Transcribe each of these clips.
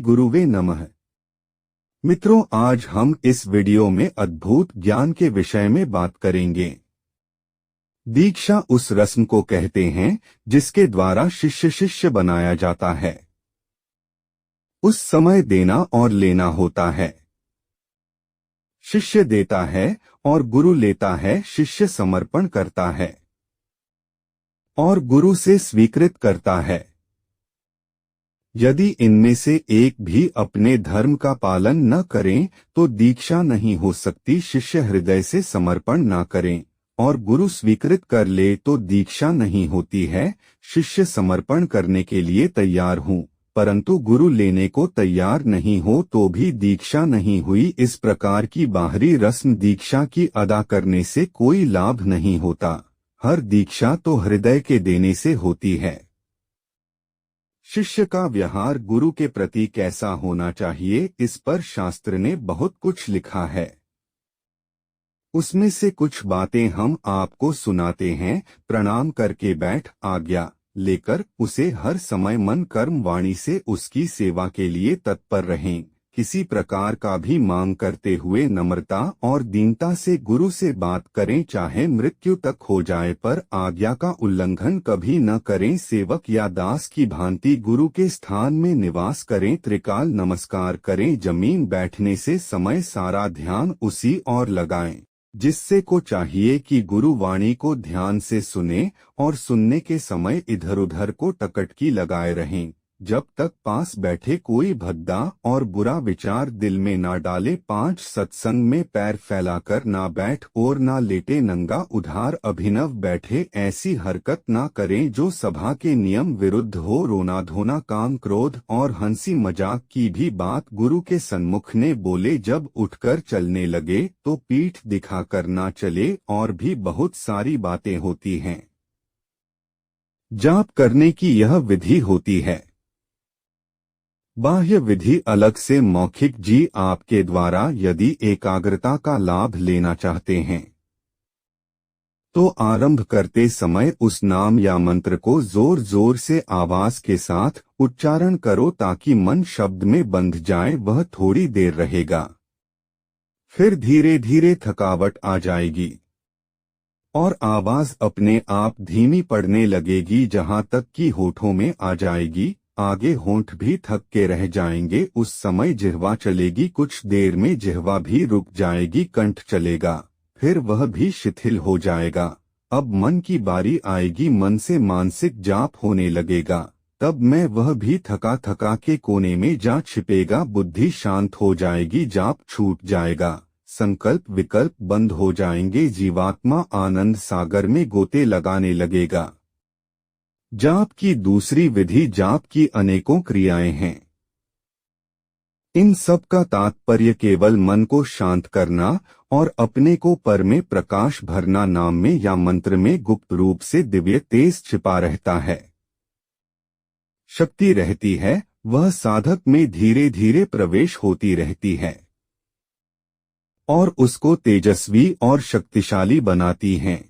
गुरुवे नमः। मित्रों, आज हम इस वीडियो में अद्भुत ज्ञान के विषय में बात करेंगे। दीक्षा उस रस्म को कहते हैं जिसके द्वारा शिष्य बनाया जाता है। उस समय देना और लेना होता है। शिष्य देता है और गुरु लेता है, शिष्य समर्पण करता है और गुरु से स्वीकृत करता है। यदि इनमें से एक भी अपने धर्म का पालन न करें तो दीक्षा नहीं हो सकती। शिष्य हृदय से समर्पण न करें और गुरु स्वीकृत कर ले तो दीक्षा नहीं होती है। शिष्य समर्पण करने के लिए तैयार हूँ परंतु गुरु लेने को तैयार नहीं हो तो भी दीक्षा नहीं हुई। इस प्रकार की बाहरी रस्म दीक्षा की अदा करने से कोई लाभ नहीं होता। हर दीक्षा तो हृदय के देने से होती है। शिष्य का व्यवहार गुरु के प्रति कैसा होना चाहिए, इस पर शास्त्र ने बहुत कुछ लिखा है। उसमें से कुछ बातें हम आपको सुनाते हैं। प्रणाम करके बैठ, आज्ञा लेकर उसे हर समय मन कर्म वाणी से उसकी सेवा के लिए तत्पर रहें। किसी प्रकार का भी मांग करते हुए नम्रता और दीनता से गुरु से बात करें, चाहे मृत्यु तक हो जाए, पर आज्ञा का उल्लंघन कभी न करें। सेवक या दास की भांति गुरु के स्थान में निवास करें। त्रिकाल नमस्कार करें। जमीन बैठने से समय सारा ध्यान उसी और लगाएं। जिससे को चाहिए कि गुरु वाणी को ध्यान से सुने और सुनने के समय इधर उधर को टकटकी लगाए रहें। जब तक पास बैठे कोई भद्दा और बुरा विचार दिल में ना डाले। 5 सत्संग में पैर फैलाकर ना बैठ और ना लेटे नंगा उधार अभिनव बैठे। ऐसी हरकत ना करें जो सभा के नियम विरुद्ध हो। रोना धोना, काम क्रोध और हंसी मजाक की भी बात गुरु के सन्मुख ने बोले। जब उठकर चलने लगे तो पीठ दिखाकर ना चले। और भी बहुत सारी बातें होती हैं। जाप करने की यह विधि होती है। बाह्य विधि अलग से मौखिक। जी आपके द्वारा यदि एकाग्रता का लाभ लेना चाहते हैं तो आरंभ करते समय उस नाम या मंत्र को जोर जोर से आवाज के साथ उच्चारण करो ताकि मन शब्द में बंध जाए। वह थोड़ी देर रहेगा, फिर धीरे धीरे थकावट आ जाएगी और आवाज अपने आप धीमी पड़ने लगेगी, जहां तक कि होठों में आ जाएगी। आगे होंठ भी थक के रह जाएंगे। उस समय जिह्वा चलेगी, कुछ देर में जिह्वा भी रुक जाएगी, कंठ चलेगा, फिर वह भी शिथिल हो जाएगा। अब मन की बारी आएगी, मन से मानसिक जाप होने लगेगा। तब मैं वह भी थका थका के कोने में जा छिपेगा। बुद्धि शांत हो जाएगी, जाप छूट जाएगा, संकल्प विकल्प बंद हो जाएंगे। जीवात्मा आनंद सागर में गोते लगाने लगेगा। जाप की दूसरी विधि जाप की अनेकों क्रियाएं हैं। इन सब का तात्पर्य केवल मन को शांत करना और अपने को पर में प्रकाश भरना। नाम में या मंत्र में गुप्त रूप से दिव्य तेज छिपा रहता है, शक्ति रहती है। वह साधक में धीरे धीरे प्रवेश होती रहती है और उसको तेजस्वी और शक्तिशाली बनाती हैं।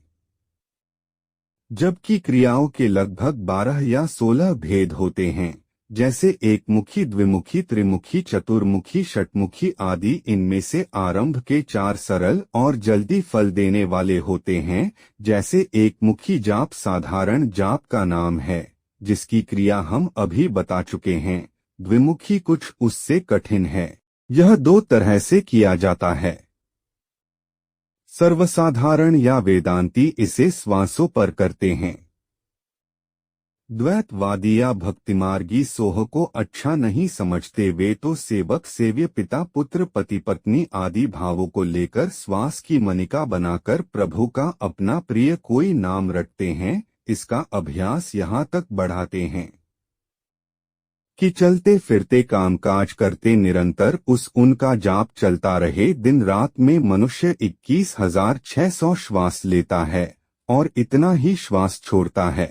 जबकि क्रियाओं के लगभग 12 या 16 भेद होते हैं, जैसे एकमुखी, द्विमुखी, त्रिमुखी, चतुर्मुखी, षटमुखी आदि। इनमें से आरंभ के 4 सरल और जल्दी फल देने वाले होते हैं। जैसे एकमुखी जाप साधारण जाप का नाम है, जिसकी क्रिया हम अभी बता चुके हैं। द्विमुखी कुछ उससे कठिन है। यह 2 तरह से किया जाता है। सर्वसाधारण या वेदांती इसे श्वासों पर करते हैं। द्वैतवादी या भक्तिमार्गी सोह को अच्छा नहीं समझते। वे तो सेवक, सेव्य, पिता, पुत्र, पति, पत्नी आदि भावों को लेकर श्वास की मनिका बनाकर प्रभु का अपना प्रिय कोई नाम रटते हैं। इसका अभ्यास यहाँ तक बढ़ाते हैं कि चलते फिरते कामकाज करते निरंतर उनका जाप चलता रहे। दिन रात में मनुष्य 21,600 श्वास लेता है और इतना ही श्वास छोड़ता है।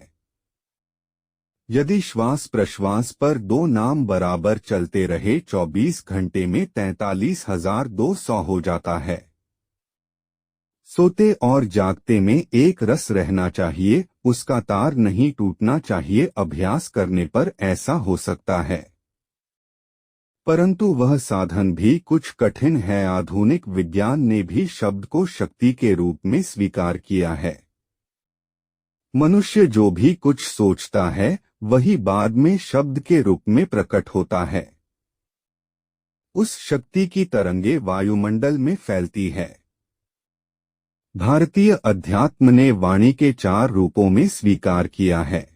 यदि श्वास प्रश्वास पर 2 नाम बराबर चलते रहे 24 घंटे में 43,200 हो जाता है। सोते और जागते में एक रस रहना चाहिए, उसका तार नहीं टूटना चाहिए। अभ्यास करने पर ऐसा हो सकता है। परंतु वह साधन भी कुछ कठिन है। आधुनिक विज्ञान ने भी शब्द को शक्ति के रूप में स्वीकार किया है। मनुष्य जो भी कुछ सोचता है वही बाद में शब्द के रूप में प्रकट होता है। उस शक्ति की तरंगे वायुमंडल में फैलती है। भारतीय अध्यात्म ने वाणी के 4 रूपों में स्वीकार किया है।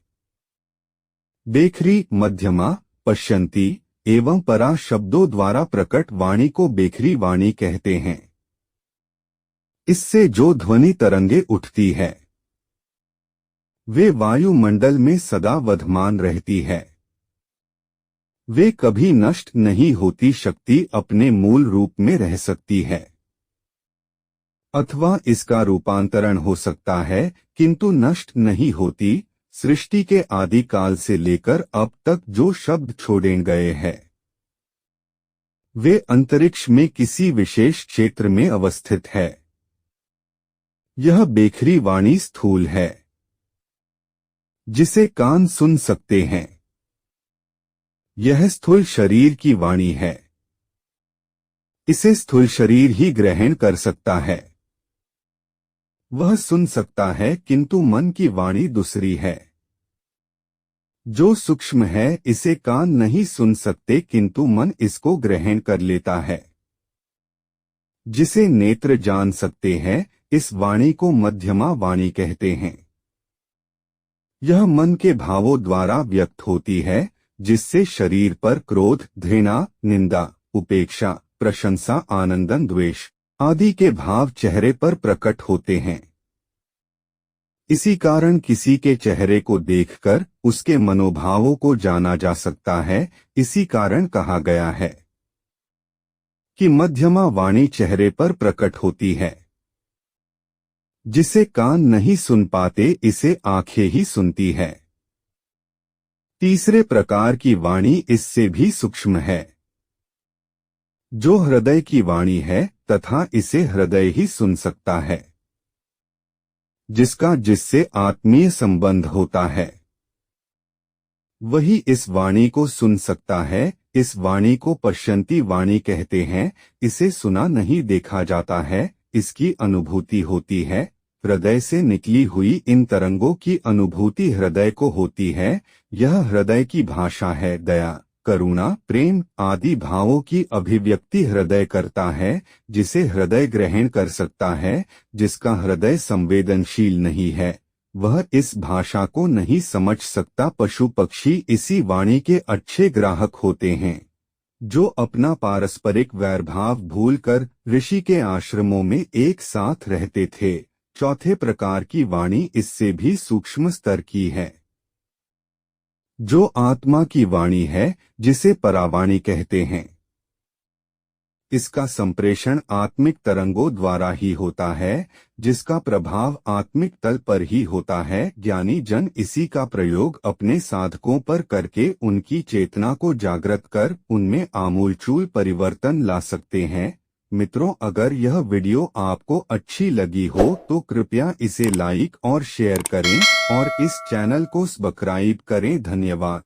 बेखरी, मध्यमा, पश्यंती एवं परा शब्दों द्वारा प्रकट वाणी को बेखरी वाणी कहते हैं। इससे जो ध्वनि तरंगे उठती है वे वायुमंडल में सदा वधमान रहती है। वे कभी नष्ट नहीं होती। शक्ति अपने मूल रूप में रह सकती है अथवा इसका रूपांतरण हो सकता है, किंतु नष्ट नहीं होती। सृष्टि के आदि काल से लेकर अब तक जो शब्द छोड़े गए हैं वे अंतरिक्ष में किसी विशेष क्षेत्र में अवस्थित है। यह बेखरी वाणी स्थूल है जिसे कान सुन सकते हैं। यह स्थूल शरीर की वाणी है। इसे स्थूल शरीर ही ग्रहण कर सकता है। वह सुन सकता है, किंतु मन की वाणी दूसरी है। जो सूक्ष्म है इसे कान नहीं सुन सकते, किंतु मन इसको ग्रहण कर लेता है। जिसे नेत्र जान सकते हैं इस वाणी को मध्यमा वाणी कहते हैं। यह मन के भावों द्वारा व्यक्त होती है, जिससे शरीर पर क्रोध, घृणा, निंदा, उपेक्षा, प्रशंसा, आनंदन, द्वेष आदि के भाव चेहरे पर प्रकट होते हैं। इसी कारण किसी के चेहरे को देखकर उसके मनोभावों को जाना जा सकता है। इसी कारण कहा गया है कि मध्यमा वाणी चेहरे पर प्रकट होती है। जिसे कान नहीं सुन पाते इसे आंखें ही सुनती है। तीसरे प्रकार की वाणी इससे भी सूक्ष्म है, जो हृदय की वाणी है तथा इसे हृदय ही सुन सकता है, जिससे आत्मीय संबंध होता है वही इस वाणी को सुन सकता है। इस वाणी को पश्यंती वाणी कहते हैं। इसे सुना नहीं देखा जाता है, इसकी अनुभूति होती है। हृदय से निकली हुई इन तरंगों की अनुभूति हृदय को होती है। यह हृदय की भाषा है। दया, करुणा, प्रेम आदि भावों की अभिव्यक्ति हृदय करता है, जिसे हृदय ग्रहण कर सकता है। जिसका हृदय संवेदनशील नहीं है वह इस भाषा को नहीं समझ सकता। पशु पक्षी इसी वाणी के अच्छे ग्राहक होते हैं, जो अपना पारस्परिक वैरभाव भूलकर ऋषि के आश्रमों में एक साथ रहते थे। चौथे प्रकार की वाणी इससे भी सूक्ष्म स्तर की है, जो आत्मा की वाणी है, जिसे परावाणी कहते हैं। इसका संप्रेषण आत्मिक तरंगों द्वारा ही होता है, जिसका प्रभाव आत्मिक तल पर ही होता है। ज्ञानी जन इसी का प्रयोग अपने साधकों पर करके उनकी चेतना को जागृत कर उनमें आमूलचूल परिवर्तन ला सकते हैं। मित्रों, अगर यह वीडियो आपको अच्छी लगी हो तो कृपया इसे लाइक और शेयर करें और इस चैनल को सब्सक्राइब करें। धन्यवाद।